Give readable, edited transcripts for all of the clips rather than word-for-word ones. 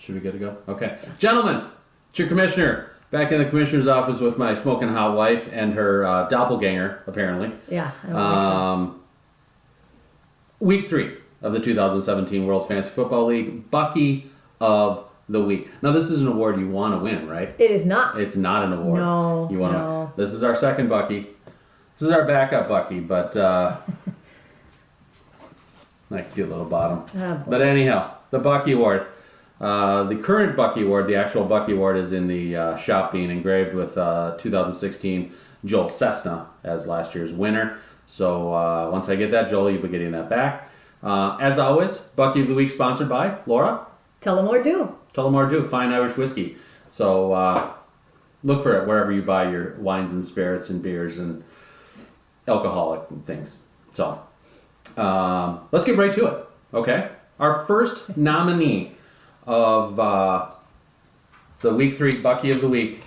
Should we get to go? Okay. Gentlemen, it's your commissioner. Back in the commissioner's office with my smoking hot wife and her doppelganger, apparently. Yeah. I don't like that. Week 3 of the 2017 World Fantasy Football League, Bucky of the Week. Now, this is an award you want to win, right? It is not. It's not an award. No, You want to. no. This is our second Bucky. This is our backup Bucky, but that cute little bottom. Oh, boy. But anyhow, the Bucky Award. The current Bucky Award, the actual Bucky Award, is in the shop being engraved with 2016 Joel Cessna as last year's winner. So once I get that, Joel, you'll be getting that back. As always, Bucky of the Week sponsored by Laura. Tullamore Dew. Tullamore Dew, fine Irish whiskey. So look for it wherever you buy your wines and spirits and beers and alcoholic things. So let's get right to it, okay? Our first nominee of the Week 3 Bucky of the Week,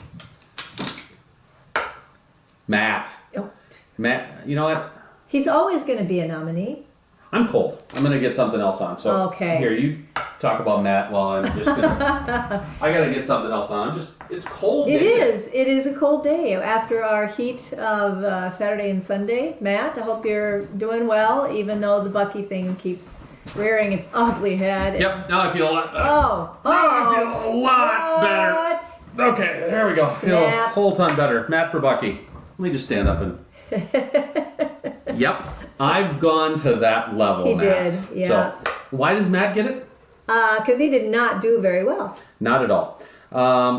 Matt. Oh. Matt, you know what? He's always going to be a nominee. I'm cold. I'm going to get something else on. So Okay. Here, you talk about Matt while I'm just going to... I got to get something else on. It's cold. It is. It is a cold day after our heat of Saturday and Sunday. Matt, I hope you're doing well, even though the Bucky thing keeps rearing its ugly head. Yep, now I feel a lot better. Oh. Now I feel a lot better. What? Okay, there we go. Feel a whole ton better. Matt for Bucky. Let me just stand up and... Yep, I've gone to that level He now. did, yeah. So, why does Matt get it? Because he did not do very well. Not at all.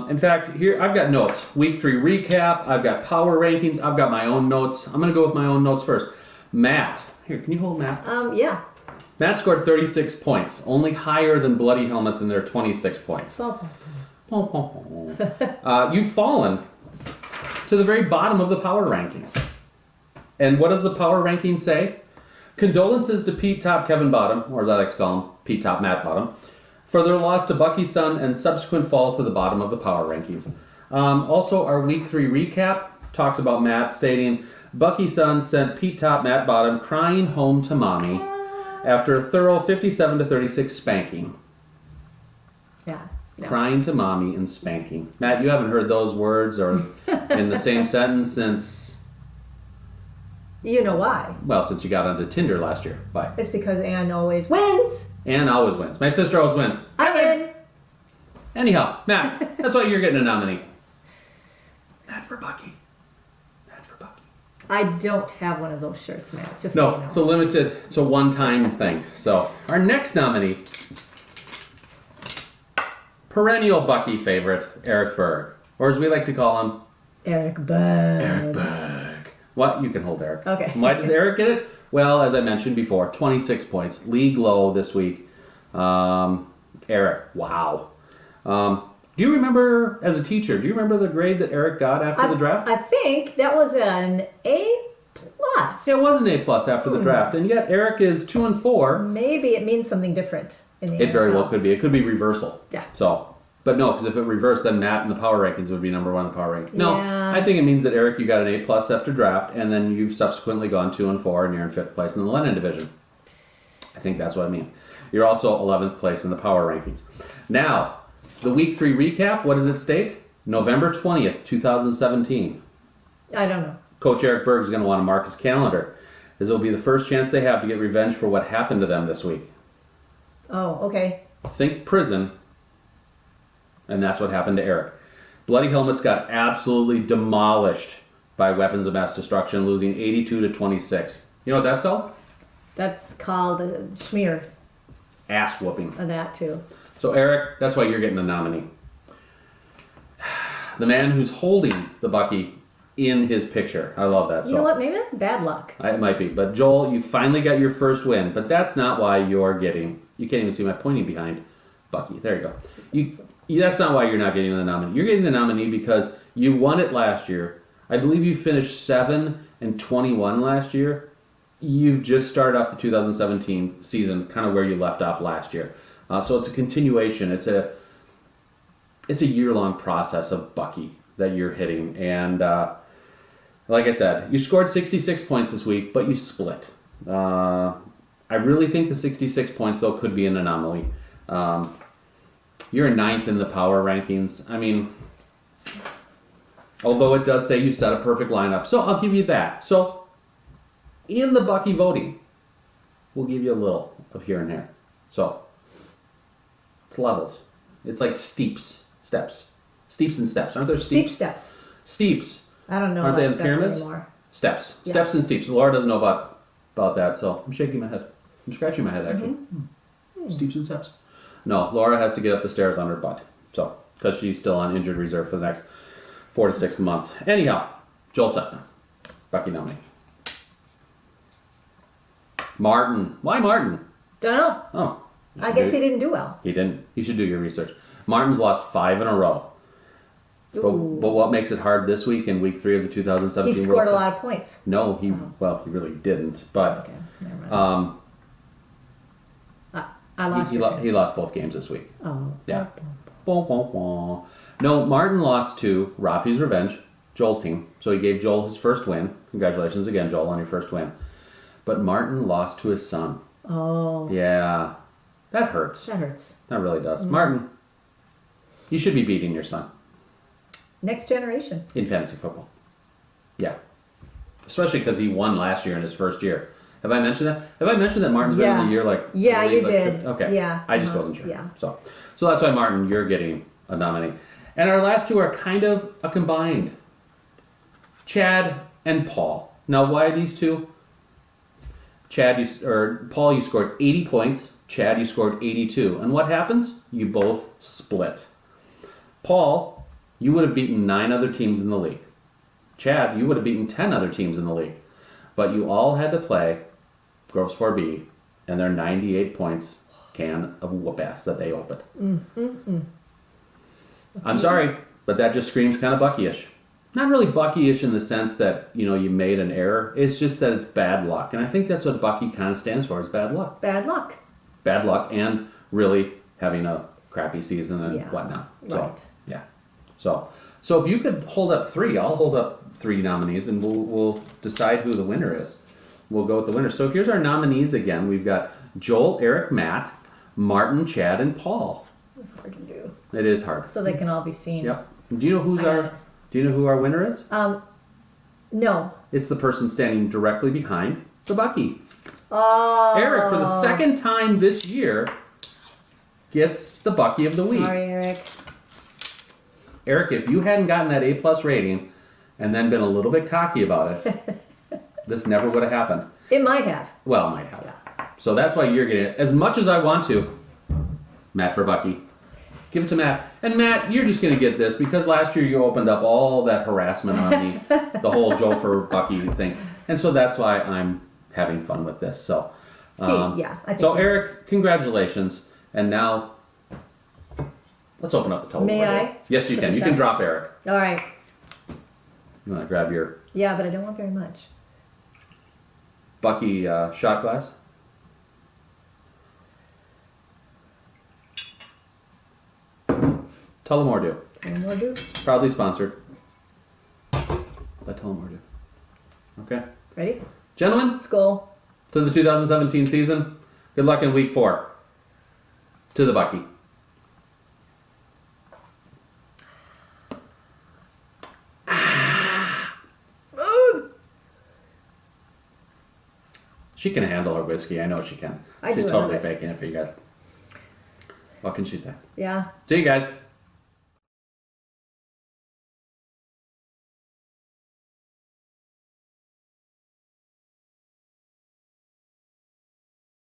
In fact, here I've got notes. Week 3 recap. I've got power rankings. I've got my own notes. I'm going to go with my own notes first. Matt. Here, can you hold Matt? Yeah. Matt scored 36 points. Only higher than Bloody Helmets in their 26 points. You've fallen to the very bottom of the power rankings. And what does the power ranking say? Condolences to Pete Top Kevin Bottom, or as I like to call him, Pete Top Matt Bottom, for their loss to Bucky Sun and subsequent fall to the bottom of the power rankings. Also, our Week 3 recap talks about Matt stating, Bucky Sun sent Pete Top Matt Bottom crying home to mommy after a thorough 57-36 spanking. Yeah. No. Crying to mommy and spanking. Matt, you haven't heard those words or in the same sentence since... You know why? Well, since you got onto Tinder last year. Bye. It's because Ann always wins. Ann always wins. My sister always wins. I win. Anyhow, Matt, that's why you're getting a nominee. Matt for Bucky. Matt for Bucky. I don't have one of those shirts, Matt. Just No, so you know. it's a limited, it's a one-time thing. So, our next nominee, perennial Bucky favorite, Eric Berg. Or as we like to call him, Eric Berg. Eric Berg. What? You can hold Eric. Okay. Why does Eric get it? Well, as I mentioned before, 26 points. League low this week. Eric, wow. Do you remember, as a teacher, do you remember the grade that Eric got after the draft? I think that was an A+. Yeah, it was an A+ after the draft, and yet Eric is 2-4. Maybe it means something different in the It very NFL. well could be. It could be reversal. Yeah. So, but no, because if it reversed, then Matt in the power rankings would be number 1 in the power rankings. No, Yeah. I think it means that Eric, you got an A+ after draft, and then you've subsequently gone 2-4, and you're in 5th place in the Lennon division. I think that's what it means. You're also 11th place in the power rankings. Now, the Week 3 recap, what does it state? November 20th, 2017. I don't know. Coach Eric Berg is going to want to mark his calendar, as it will be the first chance they have to get revenge for what happened to them this week. Oh, okay. Think prison, and that's what happened to Eric. Bloody Helmets got absolutely demolished by weapons of mass destruction, losing 82-26. You know what that's called? That's called a schmear Ass whooping. of that, too. So Eric, that's why you're getting a nominee. The man who's holding the Bucky in his picture. I love that. You know what? Maybe that's bad luck. It might be. But Joel, you finally got your first win. But that's not why you're getting... You can't even see my pointing behind Bucky. There you go. That's not why you're not getting the nominee. You're getting the nominee because you won it last year. I believe you finished 7-21 last year. You've just started off the 2017 season kind of where you left off last year. So it's a continuation. It's a year-long process of Bucky that you're hitting. And like I said, you scored 66 points this week, but you split. I really think the 66 points, though, could be an anomaly. You're ninth in the power rankings. I mean, although it does say you set a perfect lineup, so I'll give you that. So, in the Bucky voting, we'll give you a little of here and there. So, it's levels. It's like steeps and steps. Aren't there Steep steeps? steps. Steeps. I don't know Aren't they about in steps pyramids? anymore. Steps. Yeah. Steps and steeps. Laura doesn't know about that, so I'm shaking my head. I'm scratching my head, actually. Steeps and steps. No, Laura has to get up the stairs on her butt. So, because she's still on injured reserve for the next 4 to 6 months. Anyhow, Joel Cessna. Bucky nominee. Martin. Why Martin? Don't know. Oh. I guess he didn't do well. He didn't. You should do your research. Martin's lost 5 in a row. But Ooh. what makes it hard this week in week 3 of the 2017 He World scored a Cup? lot of points. No, he really didn't. But Okay, never mind. I lost you. he lost both games this week. Oh. Yeah. Boom, boom, boom. No, Martin lost to Rafi's Revenge, Joel's team. So he gave Joel his first win. Congratulations again, Joel, on your first win. But Martin lost to his son. Oh. Yeah. That hurts. That hurts. That really does. Martin, you should be beating your son Next generation. in fantasy football. Yeah. Especially because he won last year in his first year. Have I mentioned that? Have I mentioned that Martin's been in the year like... Yeah, in the you league, like, did. 50? Okay. Yeah. I just wasn't sure. Yeah. So that's why, Martin, you're getting a nominee. And our last two are kind of a combined. Chad and Paul. Now, why these two? Paul, you scored 80 points. Chad, you scored 82. And what happens? You both split. Paul, you would have beaten 9 other teams in the league. Chad, you would have beaten 10 other teams in the league. But you all had to play Gross 4B and their 98 points can of whoop-ass that they opened. I'm sorry, but that just screams kind of Bucky-ish. Not really Bucky-ish in the sense that, you made an error. It's just that it's bad luck. And I think that's what Bucky kind of stands for, is bad luck. Bad luck. Bad luck and really having a crappy season and Yeah. whatnot. So, Right. yeah. So if you could hold up 3, I'll hold up 3 nominees and we'll decide who the winner is. We'll go with the winner. So here's our nominees again. We've got Joel, Eric, Matt, Martin, Chad, and Paul. It's hard to do. It is hard. So they can all be seen. Yep. Do you know who our winner is? No. It's the person standing directly behind the Bucky. Oh. Eric, for the second time this year, gets the Bucky of the week. Sorry, Eric. Eric, if you hadn't gotten that A+ rating and then been a little bit cocky about it, this never would have happened. It might have. Well, it might have. So that's why you're getting it. As much as I want to, Matt for Bucky. Give it to Matt. And Matt, you're just going to get this because last year you opened up all that harassment on me, the whole Joe for Bucky thing. And so that's why I'm having fun with this. So, I think so Eric, congratulations. And now, let's open up the total. May I? Yes, you can. You can drop Eric. All right. You want to grab your Yeah, but I don't want very much. Bucky shot glass? Tullamore Dew. One more do. Proudly sponsored by Tullamore Dew. Okay. Ready? Gentlemen, Skull. to the 2017 season, good luck in week 4. To the Bucky. Smooth. She can handle her whiskey. I know she can. I She's do totally love it. faking it for you guys. What can she say? Yeah. See you guys.